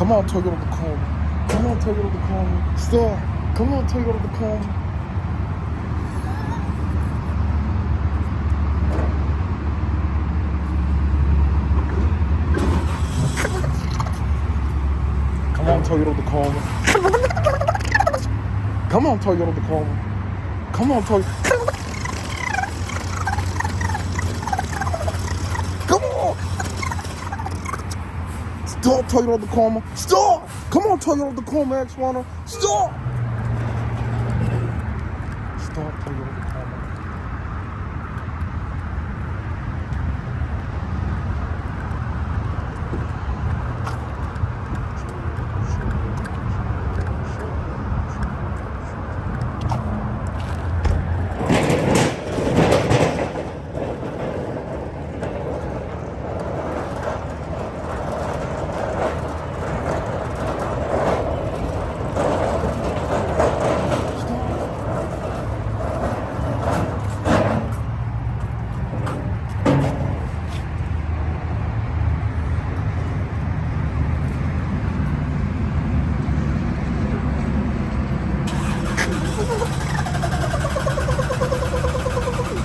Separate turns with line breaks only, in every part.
Come on, take it on the corner. Come on, take it on the corner. Stop. Come on, take it on the corner. Come on, take it on the corner. Come on, take it on the corner. Come on, take it. Come on. Stop, take it on the corner. Stop. Come on, take it on the corner, X-Runner. Stop. Stop, take it on the corner.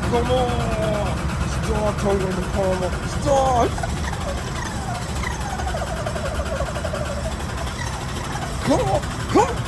Come on! Stop, take it on the corner. Stop! Come on! Come on!